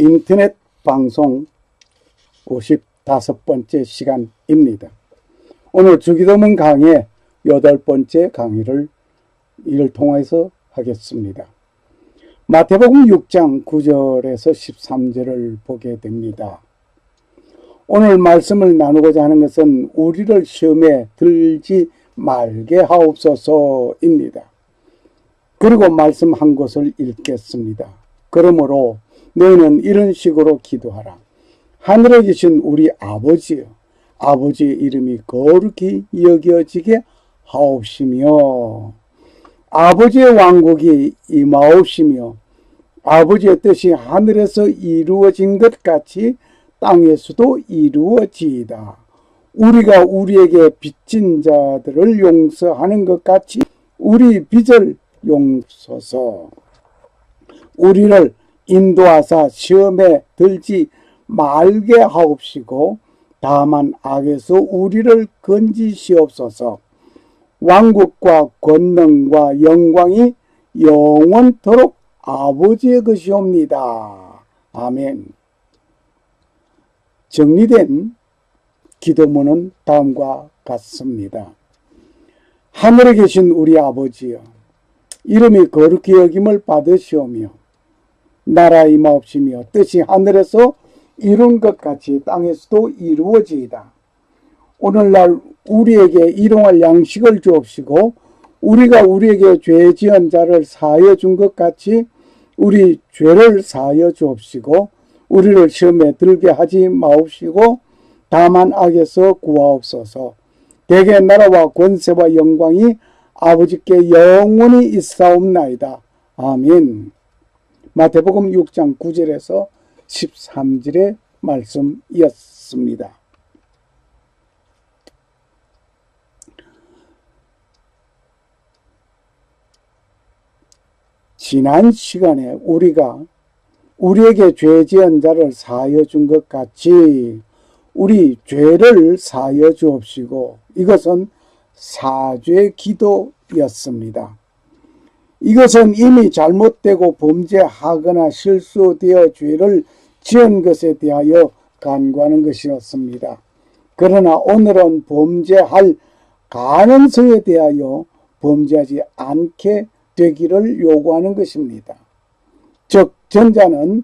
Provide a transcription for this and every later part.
인터넷 방송 55번째 시간입니다. 오늘 주기도문 강의 8번째 강의를 이를 통해서 하겠습니다. 마태복음 6장 9절에서 13절을 보게 됩니다. 오늘 말씀을 나누고자 하는 것은 우리를 시험에 들지 말게 하옵소서입니다. 그리고 말씀 한 곳을 읽겠습니다. 그러므로 너희는 이런 식으로 기도하라. 하늘에 계신 우리 아버지여, 아버지의 이름이 거룩히 여겨지게 하옵시며 아버지의 왕국이 임하옵시며 아버지의 뜻이 하늘에서 이루어진 것 같이 땅에서도 이루어지이다. 우리가 우리에게 빚진 자들을 용서하는 것 같이 우리 빚을 용서서 우리를 인도하사 시험에 들지 말게 하옵시고 다만 악에서 우리를 건지시옵소서. 왕국과 권능과 영광이 영원토록 아버지의 것이옵니다. 아멘. 정리된 기도문은 다음과 같습니다. 하늘에 계신 우리 아버지여, 이름이 거룩히 여김을 받으시오며 나라 임하옵시며 뜻이 하늘에서 이룬 것 같이 땅에서도 이루어지이다. 오늘날 우리에게 일용할 양식을 주옵시고 우리가 우리에게 죄 지은 자를 사하여 준 것 같이 우리 죄를 사하여 주옵시고 우리를 시험에 들게 하지 마옵시고 다만 악에서 구하옵소서. 대개 나라와 권세와 영광이 아버지께 영원히 있사옵나이다. 아멘. 마태복음 6장 9절에서 13절의 말씀이었습니다. 지난 시간에 우리가 우리에게 죄 지은 자를 사하여 준 것 같이 우리 죄를 사하여 주옵시고 이것은 사죄 기도였습니다. 이것은 이미 잘못되고 범죄하거나 실수되어 죄를 지은 것에 대하여 간구하는 것이었습니다. 그러나 오늘은 범죄할 가능성에 대하여 범죄하지 않게 되기를 요구하는 것입니다. 즉 전자는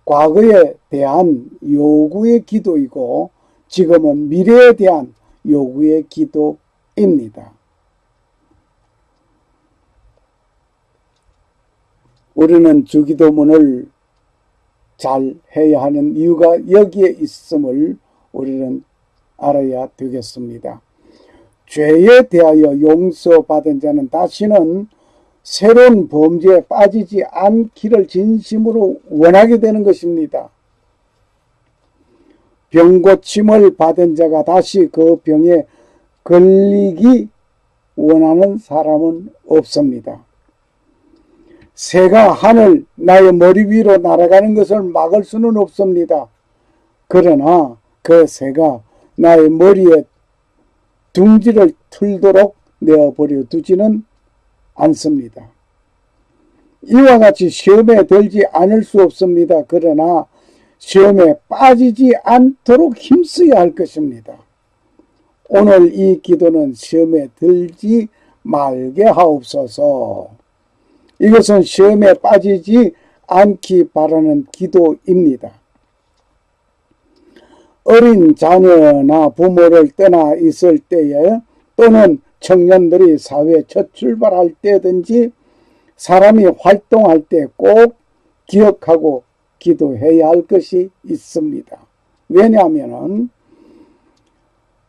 과거에 대한 요구의 기도이고 지금은 미래에 대한 요구의 기도입니다. 우리는 주기도문을 잘 해야 하는 이유가 여기에 있음을 우리는 알아야 되겠습니다. 죄에 대하여 용서받은 자는 다시는 새로운 범죄에 빠지지 않기를 진심으로 원하게 되는 것입니다. 병고침을 받은 자가 다시 그 병에 걸리기 원하는 사람은 없습니다. 새가 하늘 나의 머리 위로 날아가는 것을 막을 수는 없습니다. 그러나 그 새가 나의 머리에 둥지를 틀도록 내어버려 두지는 않습니다. 이와 같이 시험에 들지 않을 수 없습니다. 그러나 시험에 빠지지 않도록 힘써야 할 것입니다. 오늘 이 기도는 시험에 들지 말게 하옵소서. 이것은 시험에 빠지지 않기 바라는 기도입니다. 어린 자녀나 부모를 떠나 있을 때에 또는 청년들이 사회 첫 출발할 때든지 사람이 활동할 때 꼭 기억하고 기도해야 할 것이 있습니다. 왜냐하면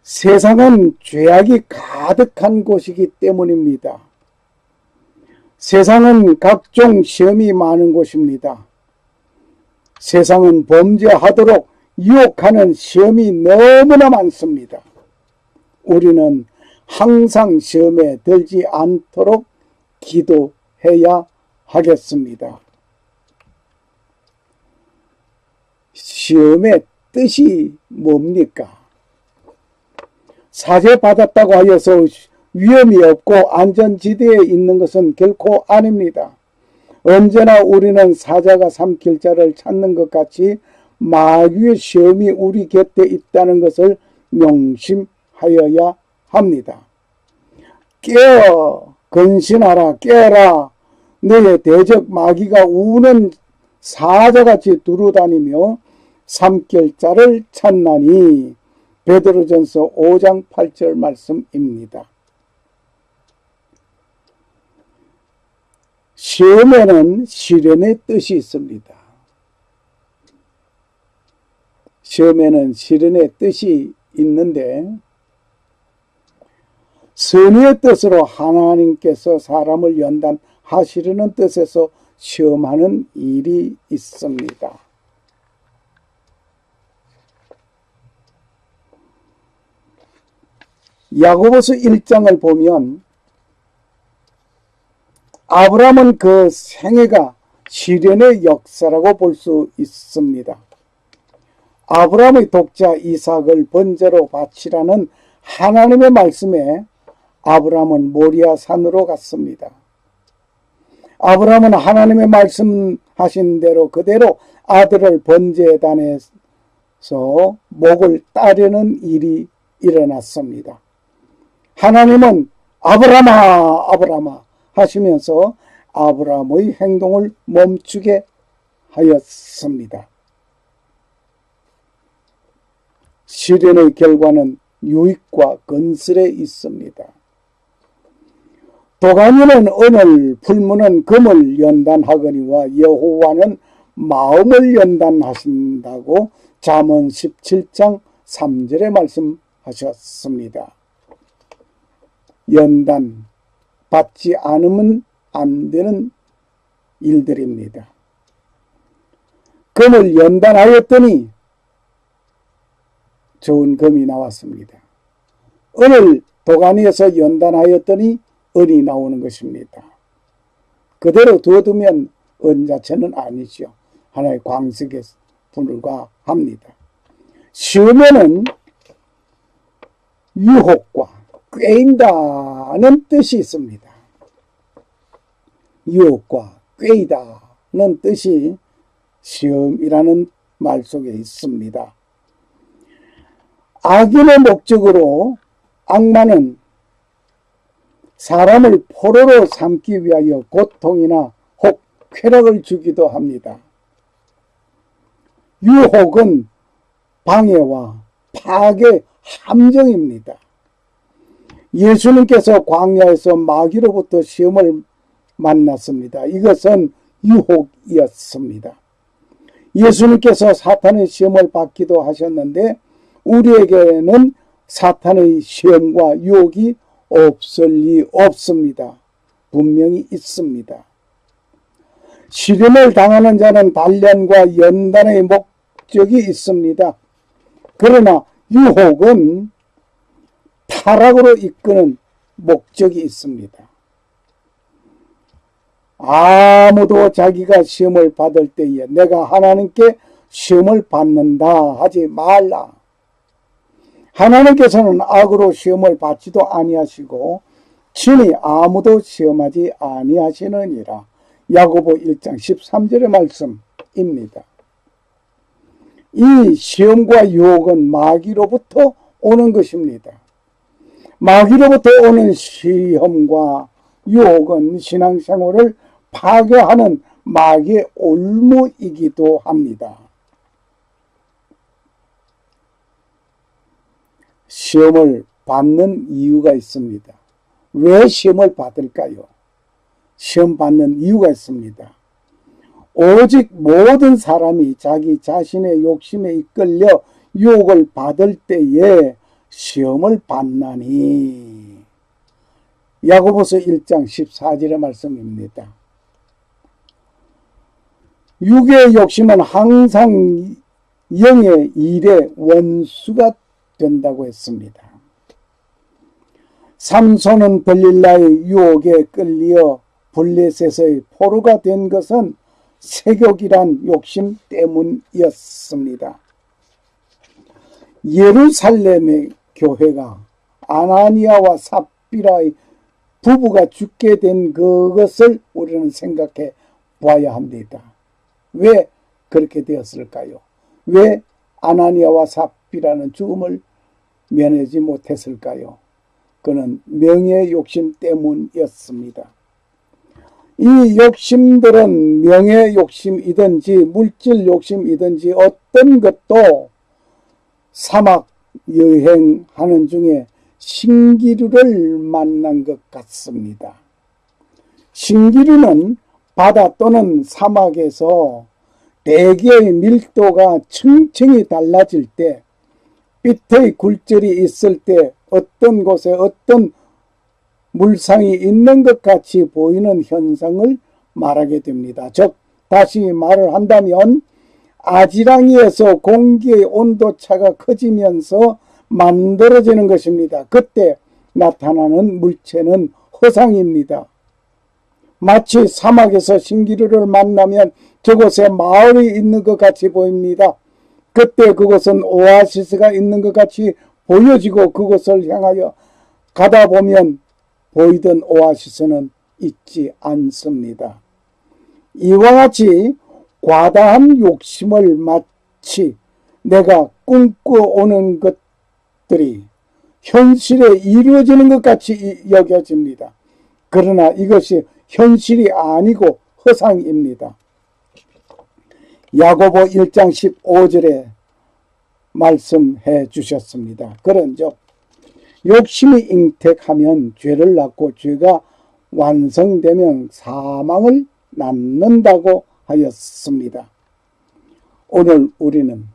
세상은 죄악이 가득한 곳이기 때문입니다. 세상은 각종 시험이 많은 곳입니다. 세상은 범죄하도록 유혹하는 시험이 너무나 많습니다. 우리는 항상 시험에 들지 않도록 기도해야 하겠습니다. 시험의 뜻이 뭡니까? 사죄받았다고 하여서 위험이 없고 안전지대에 있는 것은 결코 아닙니다. 언제나 우리는 사자가 삼킬 자를 찾는 것 같이 마귀의 시험이 우리 곁에 있다는 것을 명심하여야 합니다. 깨어 근신하라, 깨어라. 너의 대적 마귀가 우는 사자같이 두루다니며 삼킬 자를 찾나니. 베드로전서 5장 8절 말씀입니다. 시험에는 시련의 뜻이 있습니다. 시험에는 시련의 뜻이 있는데 선의의 뜻으로 하나님께서 사람을 연단하시려는 뜻에서 시험하는 일이 있습니다. 야고보서 1장을 보면 아브라함은 그 생애가 시련의 역사라고 볼 수 있습니다. 아브라함의 독자 이삭을 번제로 바치라는 하나님의 말씀에 아브라함은 모리아 산으로 갔습니다. 아브라함은 하나님의 말씀하신 대로 그대로 아들을 번제단에서 목을 따르는 일이 일어났습니다. 하나님은 아브라함아 아브라함아 하시면서 아브라함의 행동을 멈추게 하였습니다. 시련의 결과는 유익과 건설에 있습니다. 도가니는 은을, 풀무는 금을 연단하거니와 여호와는 마음을 연단하신다고 잠언 17장 3절에 말씀하셨습니다. 연단 받지 않으면 안 되는 일들입니다. 금을 연단하였더니 좋은 금이 나왔습니다. 은을 도가니에서 연단하였더니 은이 나오는 것입니다. 그대로 두어두면 은 자체는 아니죠. 하나의 광석에 불과합니다. 시험에는 유혹과 꾀인다는 뜻이 있습니다. 유혹과 꾀이다는 뜻이 시험이라는 말 속에 있습니다. 악인의 목적으로 악마는 사람을 포로로 삼기 위하여 고통이나 혹 쾌락을 주기도 합니다. 유혹은 방해와 파괴 함정입니다. 예수님께서 광야에서 마귀로부터 시험을 만났습니다. 이것은 유혹이었습니다. 예수님께서 사탄의 시험을 받기도 하셨는데 우리에게는 사탄의 시험과 유혹이 없을 리 없습니다. 분명히 있습니다. 시련을 당하는 자는 단련과 연단의 목적이 있습니다. 그러나 유혹은 타락으로 이끄는 목적이 있습니다. 아무도 자기가 시험을 받을 때에 내가 하나님께 시험을 받는다 하지 말라. 하나님께서는 악으로 시험을 받지도 아니하시고 친히 아무도 시험하지 아니하시느니라. 야고보 1장 13절의 말씀입니다. 이 시험과 유혹은 마귀로부터 오는 것입니다. 마귀로부터 오는 시험과 유혹은 신앙생활을 파괴하는 마귀의 올무이기도 합니다. 시험을 받는 이유가 있습니다. 왜 시험을 받을까요? 시험 받는 이유가 있습니다. 오직 모든 사람이 자기 자신의 욕심에 이끌려 유혹을 받을 때에 시험을 받나니. 야고보서 1장 14절의 말씀입니다. 육의 욕심은 항상 영의 일의 원수가 된다고 했습니다. 삼손은 들릴라의 유혹에 끌려 블레셋의 포로가 된 것은 세욕이란 욕심 때문이었습니다. 예루살렘의 교회가 아나니아와 삽비라의 부부가 죽게 된 그것을 우리는 생각해 보아야 합니다. 왜 그렇게 되었을까요? 왜 아나니아와 삽비라는 죽음을 면하지 못했을까요? 그는 명예 욕심 때문이었습니다. 이 욕심들은 명예 욕심이든지 물질 욕심이든지 어떤 것도 사막 여행하는 중에 신기루를 만난 것 같습니다. 신기루는 바다 또는 사막에서 대기의 밀도가 층층이 달라질 때, 빛의 굴절이 있을 때 어떤 곳에 어떤 물상이 있는 것 같이 보이는 현상을 말하게 됩니다. 즉 다시 말을 한다면 아지랑이에서 공기의 온도차가 커지면서 만들어지는 것입니다. 그때 나타나는 물체는 허상입니다. 마치 사막에서 신기루를 만나면 저곳에 마을이 있는 것 같이 보입니다. 그때 그곳은 오아시스가 있는 것 같이 보여지고 그곳을 향하여 가다 보면 보이던 오아시스는 있지 않습니다. 이와 같이 과다한 욕심을 마치 내가 꿈꿔오는 것들이 현실에 이루어지는 것 같이 여겨집니다. 그러나 이것이 현실이 아니고 허상입니다. 야고보 1장 15절에 말씀해 주셨습니다. 그런즉 욕심이 잉택하면 죄를 낳고 죄가 완성되면 사망을 낳는다고 하였습니다. 오늘 우리는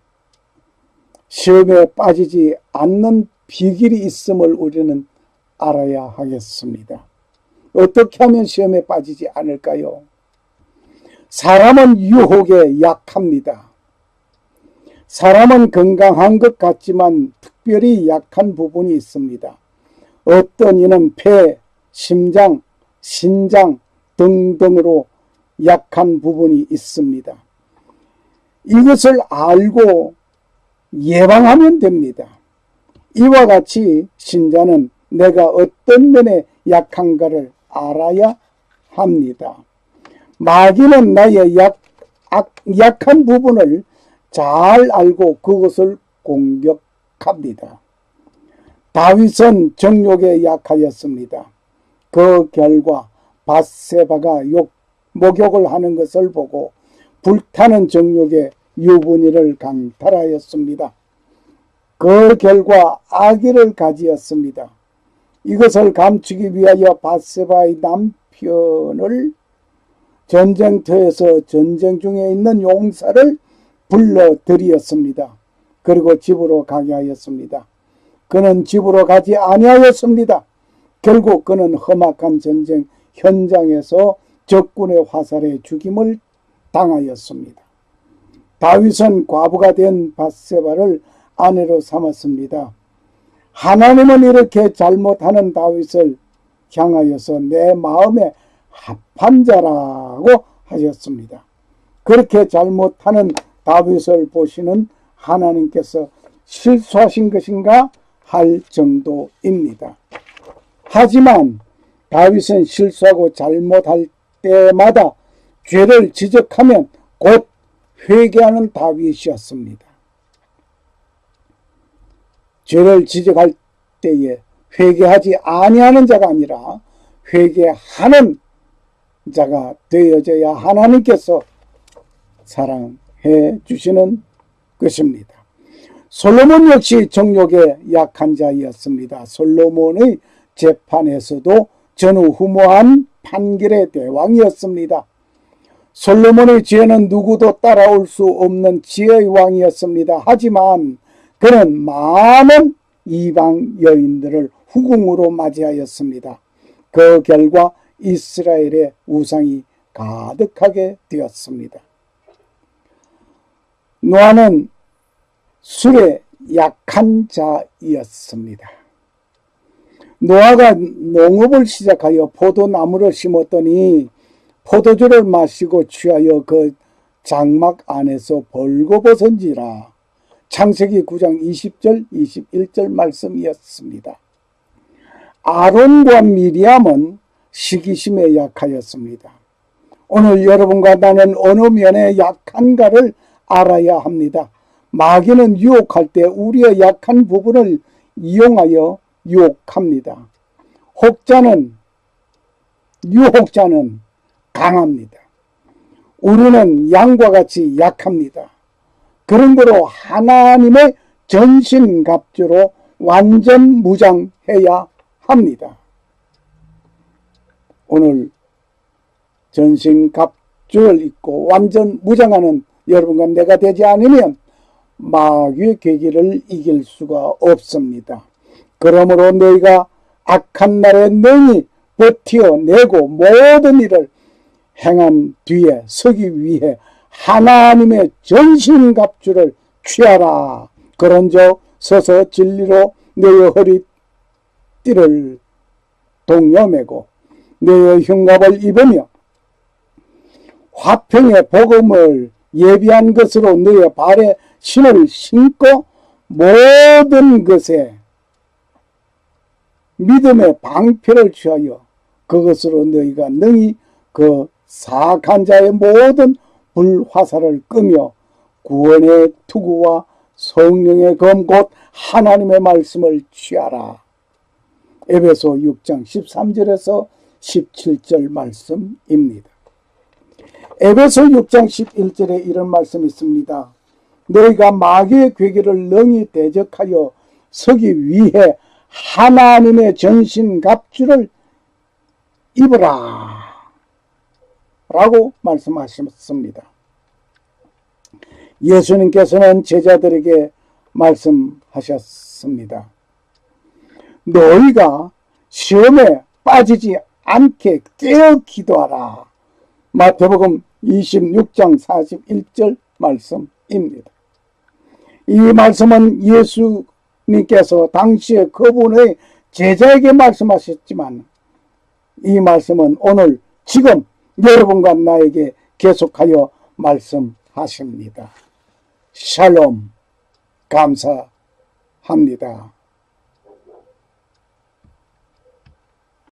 시험에 빠지지 않는 비결이 있음을 우리는 알아야 하겠습니다. 어떻게 하면 시험에 빠지지 않을까요? 사람은 유혹에 약합니다. 사람은 건강한 것 같지만 특별히 약한 부분이 있습니다. 어떤 이는 폐, 심장, 신장 등등으로 약한 부분이 있습니다. 이것을 알고 예방하면 됩니다. 이와 같이 신자는 내가 어떤 면에 약한가를 알아야 합니다. 마귀는 나의 약한 부분을 잘 알고 그것을 공격합니다. 다윗은 정욕에 약하였습니다. 그 결과 밧세바가 목욕을 하는 것을 보고 불타는 정욕에 유분이를 강탈하였습니다. 그 결과 아기를 가지었습니다. 이것을 감추기 위하여 밧세바의 남편을 전쟁터에서 전쟁 중에 있는 용사를 불러들이었습니다. 그리고 집으로 가게 하였습니다. 그는 집으로 가지 아니하였습니다. 결국 그는 험악한 전쟁 현장에서 적군의 화살에 죽임을 당하였습니다. 다윗은 과부가 된 밧세바를 아내로 삼았습니다. 하나님은 이렇게 잘못하는 다윗을 향하여서 내 마음에 합한 자라고 하셨습니다. 그렇게 잘못하는 다윗을 보시는 하나님께서 실수하신 것인가 할 정도입니다. 하지만 다윗은 실수하고 잘못할 때마다 죄를 지적하면 곧 회개하는 다윗이었습니다. 죄를 지적할 때에 회개하지 아니하는 자가 아니라 회개하는 자가 되어져야 하나님께서 사랑해 주시는 것입니다. 솔로몬 역시 정욕에 약한 자였습니다. 솔로몬의 재판에서도 전후무한 판결의 대왕이었습니다. 솔로몬의 지혜는 누구도 따라올 수 없는 지혜의 왕이었습니다. 하지만 그는 많은 이방 여인들을 후궁으로 맞이하였습니다. 그 결과 이스라엘의 우상이 가득하게 되었습니다. 노아는 술에 약한 자였습니다. 노아가 농업을 시작하여 포도나무를 심었더니 포도주를 마시고 취하여 그 장막 안에서 벌거벗은지라. 창세기 9장 20절 21절 말씀이었습니다. 아론과 미리암은 시기심에 약하였습니다. 오늘 여러분과 나는 어느 면에 약한가를 알아야 합니다. 마귀는 유혹할 때 우리의 약한 부분을 이용하여 유혹합니다. 유혹자는 강합니다. 우리는 양과 같이 약합니다. 그런 거로 하나님의 전신갑주로 완전 무장해야 합니다. 오늘 전신갑주를 입고 완전 무장하는 여러분과 내가 되지 않으면 마귀의 계기를 이길 수가 없습니다. 그러므로 너희가 악한 날에 능히 버텨내고 모든 일을 행한 뒤에 서기 위해 하나님의 전신갑주를 취하라. 그런즉 서서 진리로 너의 허리띠를 동여매고 너의 흉갑을 입으며 화평의 복음을 예비한 것으로 너의 발에 신을 신고 모든 것에 믿음의 방패를 취하여 그것으로 너희가 능히 그 사악한 자의 모든 불화살을 끄며 구원의 투구와 성령의 검 곧 하나님의 말씀을 취하라. 에베소 6장 13절에서 17절 말씀입니다. 에베소 6장 11절에 이런 말씀이 있습니다. 너희가 마귀의 괴계를 능히 대적하여 서기 위해 하나님의 전신갑주를 입으라 라고 말씀하셨습니다. 예수님께서는 제자들에게 말씀하셨습니다. 너희가 시험에 빠지지 않게 깨어 기도하라. 마태복음 26장 41절 말씀입니다. 이 말씀은 예수님께서 당시에 그분의 제자에게 말씀하셨지만 이 말씀은 오늘 지금 여러분과 나에게 계속하여 말씀하십니다. 샬롬 감사합니다.